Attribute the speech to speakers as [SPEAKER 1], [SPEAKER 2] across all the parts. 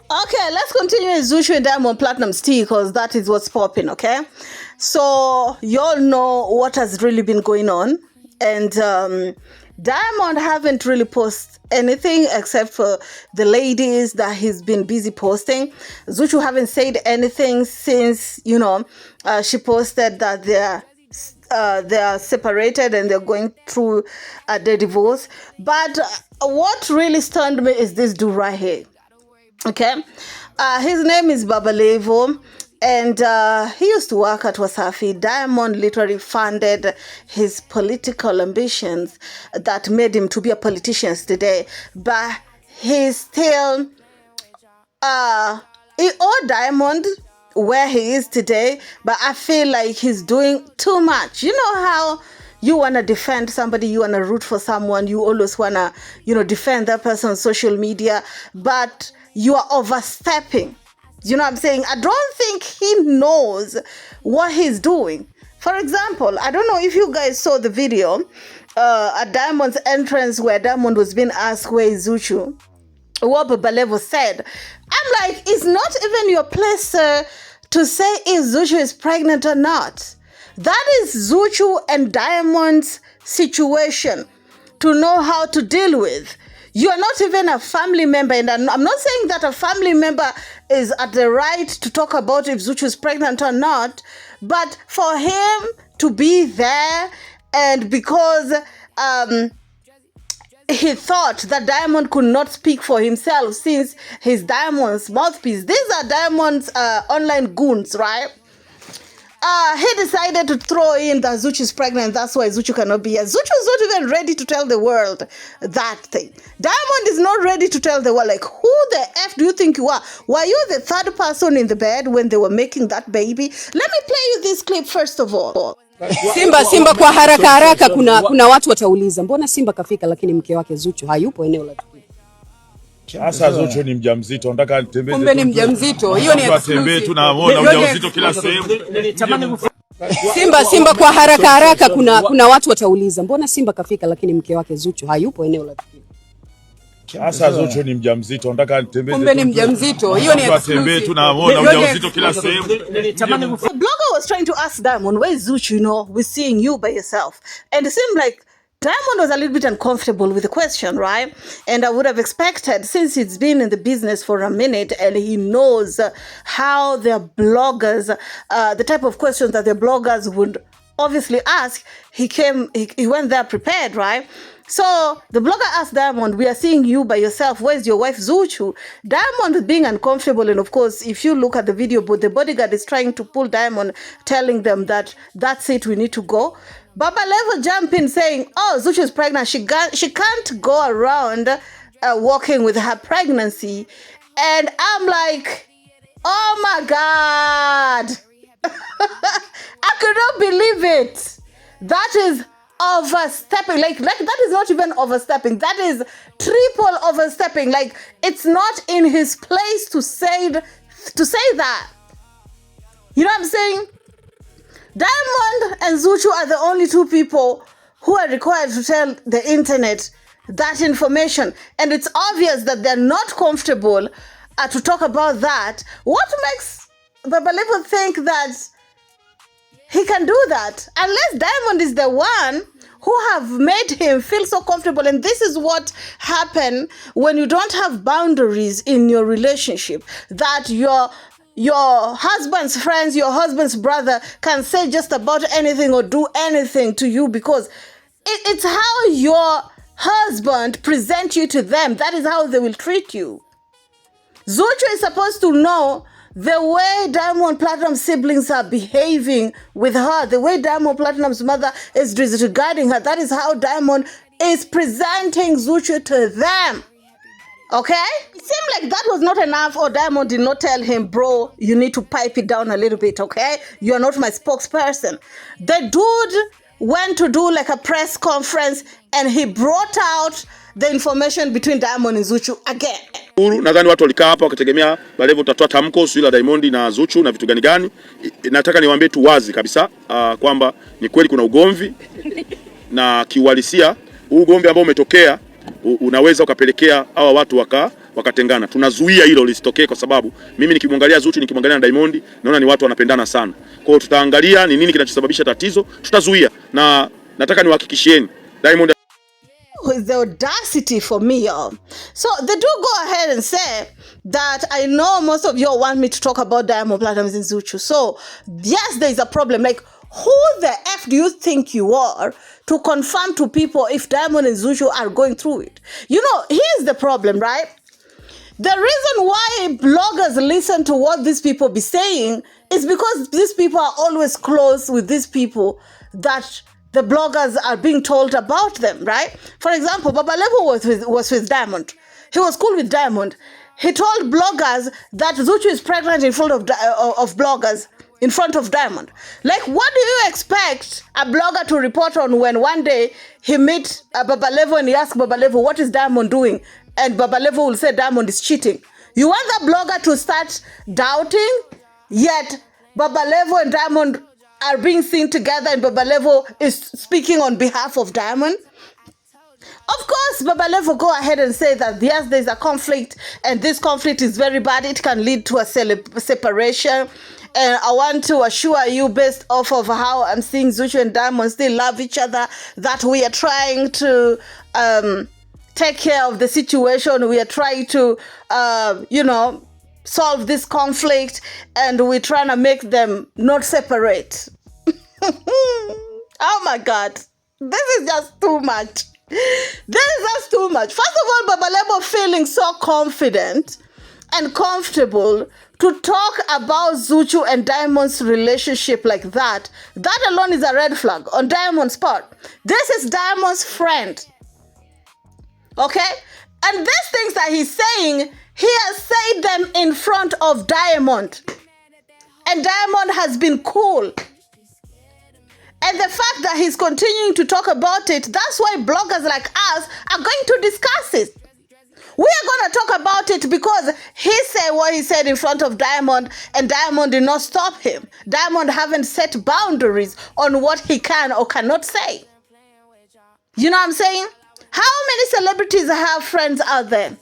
[SPEAKER 1] Okay, let's continue with Zuchu and Diamond Platnumz tea because that is what's popping, okay? So, you all know what has really been going on. And Diamond haven't really posted anything except for the ladies that he's been busy posting. Zuchu haven't said anything since, she posted that they are separated and they're going through their divorce. But what really stunned me is this dude right here. Okay, his name is Babalevo, and he used to work at Wasafi. Diamond literally funded his political ambitions that made him to be a politician today. But he's still, he owed Diamond where he is today, but I feel like he's doing too much. You know how you want to defend somebody, you want to root for someone, you always want to, defend that person on social media, but you are overstepping. You know what I'm saying? I don't think he knows what he's doing. For example, I don't know if you guys saw the video at Diamond's entrance where Diamond was being asked where is Zuchu. What Babalevo said. I'm like, it's not even your place to say if Zuchu is pregnant or not. That is Zuchu and Diamond's situation to know how to deal with. You are not even a family member, and I'm not saying that a family member is at the right to talk about if Zuchu is pregnant or not, but for him to be there, and because he thought that Diamond could not speak for himself since he's Diamond's mouthpiece. These are Diamond's online goons, right? He decided to throw in that Zuchu is pregnant. That's why Zuchu cannot be here. Zuchu is not even ready to tell the world that thing. Diamond is not ready to tell the world, like, who the F do you think you are? Were you the third person in the bed when they were making that baby? Let me play you this clip first of all.
[SPEAKER 2] Simba kwa haraka kuna watu watauliza mbona Simba kafika lakini mke wake Zuchu hayupo eneo la tukio.
[SPEAKER 3] Sasa Zuchu ni mjamzito, nataka nitembee.
[SPEAKER 2] Kumbe ni mjamzito. Hiyo ni
[SPEAKER 3] atembee tunaona mjamzito kila sehemu.
[SPEAKER 2] Simba kwa haraka kuna watu watauliza mbona Simba kafika lakini mke wake Zuchu hayupo eneo la tukio.
[SPEAKER 3] Sasa Zuchu ni mjamzito, nataka nitembee.
[SPEAKER 2] Kumbe ni mjamzito. Hiyo ni
[SPEAKER 3] atembee tunaona mjamzito kila sehemu.
[SPEAKER 1] The blogger was trying to ask Diamond, where is Zuchu, we're seeing you by yourself. And it seemed like Diamond was a little bit uncomfortable with the question, right? And I would have expected, since he's been in the business for a minute and he knows how their bloggers, the type of questions that their bloggers would obviously ask, he went there prepared, right? So the blogger asked Diamond, we are seeing you by yourself. Where's your wife Zuchu? Diamond is being uncomfortable. And of course, if you look at the video, but the bodyguard is trying to pull Diamond, telling them that that's it, we need to go. Babalevo jump in saying, oh, Zuchu is pregnant. She can't go around walking with her pregnancy. And I'm like, oh my God. I could not believe it. That is overstepping. Like that is not even overstepping. That is triple overstepping. Like, it's not in his place to say that. You know what I'm saying? Diamond and Zuchu are the only two people who are required to tell the internet that information. And it's obvious that they're not comfortable to talk about that. What makes Babalevo think that he can do that? Unless Diamond is the one who have made him feel so comfortable. And this is what happens when you don't have boundaries in your relationship. That your husband's friends, your husband's brother can say just about anything or do anything to you because it's how your husband presents you to them. That is how they will treat you. Zuchu is supposed to know the way Diamond Platnumz siblings are behaving with her, the way Diamond Platnumz's mother is disregarding her. That is how Diamond is presenting Zuchu to them. Okay? It seemed like that was not enough, or Diamond did not tell him, bro, you need to pipe it down a little bit, okay? You're not my spokesperson. The dude went to do like a press conference and he brought out the information between Diamond and Zuchu again.
[SPEAKER 4] Nadhani watu walikaa hapa wakategemea Babalevo utatoa tamko sio la Diamond na Zuchu na vitu gani. Nataka niwaambie tu wazi kabisa kwamba ni kweli kuna ugomvi na kiuhalisia ugomvi ambao umetokea unaweza ukapelekea hawa watu wakatengana. Tunazuia hilo lisitokee, kwa sababu mimi nikimwangalia Zuchu, nikimwangalia na Diamond, naona ni watu wanapendana sana. Kwa hiyo tutaangalia ni nini kinachosababisha tatizo, tutazuia, na nataka niwahakikishieni Diamond
[SPEAKER 1] with the audacity for me, y'all. So they do go ahead and say that I know most of y'all want me to talk about Diamond Platnumz and Zuchu. So yes, there is a problem. Like, who the F do you think you are to confirm to people if Diamond and Zuchu are going through it? You know, here's the problem, right? The reason why bloggers listen to what these people be saying is because these people are always close with these people that the bloggers are being told about them, right? For example, Baba Levo was with Diamond. He was cool with Diamond. He told bloggers that Zuchu is pregnant in front of bloggers, in front of Diamond. Like, what do you expect a blogger to report on when one day he meet Baba Levo and he asks Baba Levo, what is Diamond doing? And Baba Levo will say Diamond is cheating. You want the blogger to start doubting, yet Baba Levo and Diamond are being seen together and Baba Levo is speaking on behalf of Diamond? Of course, Baba Levo go ahead and say that yes, there's a conflict and this conflict is very bad. It can lead to a separation. And I want to assure you, based off of how I'm seeing Zuchu and Diamond still love each other, that we are trying to take care of the situation. We are trying to, solve this conflict, and we're trying to make them not separate. Oh my God. This is just too much. This is just too much. First of all, Baba Levo feeling so confident and comfortable to talk about Zuchu and Diamond's relationship like that. That alone is a red flag on Diamond's part. This is Diamond's friend. Okay? And these things that he's saying, he has said them in front of Diamond. And Diamond has been cool. And the fact that he's continuing to talk about it, that's why bloggers like us are going to discuss it. We are going to talk about it because he said what he said in front of Diamond, and Diamond did not stop him. Diamond haven't set boundaries on what he can or cannot say. You know what I'm saying? How many celebrities have friends out there?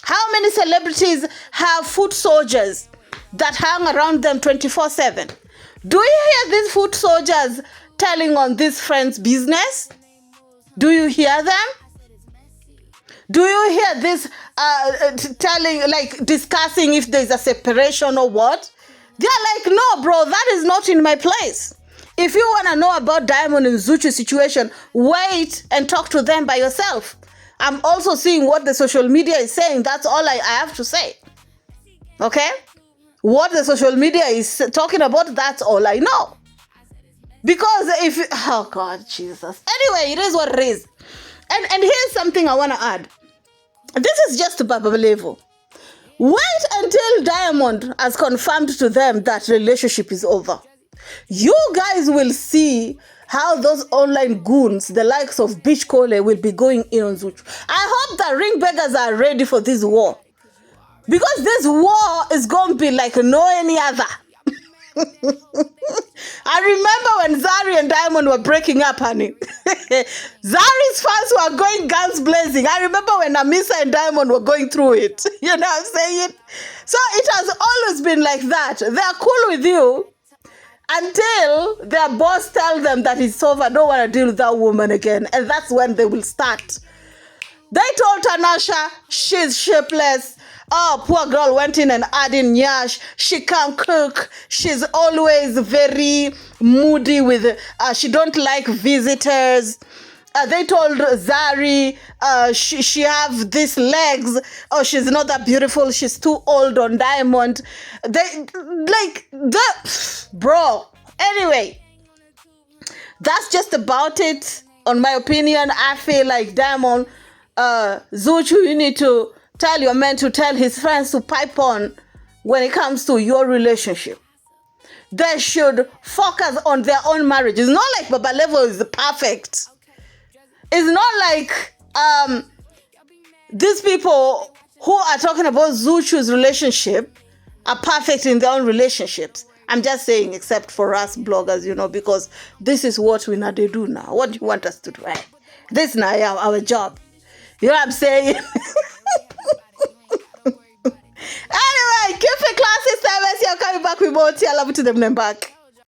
[SPEAKER 1] How many celebrities have foot soldiers that hang around them 24/7? Do you hear these foot soldiers telling on these friends' business? Do you hear them? Do you hear this telling, like, discussing if there's a separation or what? They're like, no, bro, that is not in my place. If you want to know about Diamond and Zuchu situation, wait and talk to them by yourself. I'm also seeing what the social media is saying. That's all I have to say. Okay? What the social media is talking about, that's all I know. Because oh God, Jesus. Anyway, it is what it is. And here's something I want to add. This is just Baba Levo. Wait until Diamond has confirmed to them that relationship is over. You guys will see how those online goons, the likes of Beach Cole, will be going in on Zuchu. I hope that ring beggars are ready for this war. Because this war is going to be like no any other. I remember when Zari and Diamond were breaking up, honey. Zari's fans were going guns blazing. I remember when Amisa and Diamond were going through it. You know what I'm saying? So it has always been like that. They're cool with you until their boss tells them that it's over, don't want to deal with that woman again. And that's when they will start. They told Tanasha she's shapeless. Oh, poor girl went in and added nyash. She can't cook. She's always very moody with, she don't like visitors. They told Zari she have these legs. Oh, she's not that beautiful. She's too old on Diamond. Bro. Anyway, that's just about it. On my opinion, I feel like Diamond, Zuchu, you need to tell your man to tell his friends to pipe on when it comes to your relationship. They should focus on their own marriage. It's not like Baba Levo is perfect. It's not like these people who are talking about Zuchu's relationship are perfect in their own relationships. I'm just saying, except for us bloggers, you know, because this is what we now do now. What do you want us to do, right? This is now our job. You know what I'm saying? Anyway, keep it classy, service. You're coming back with more. I love you to them back.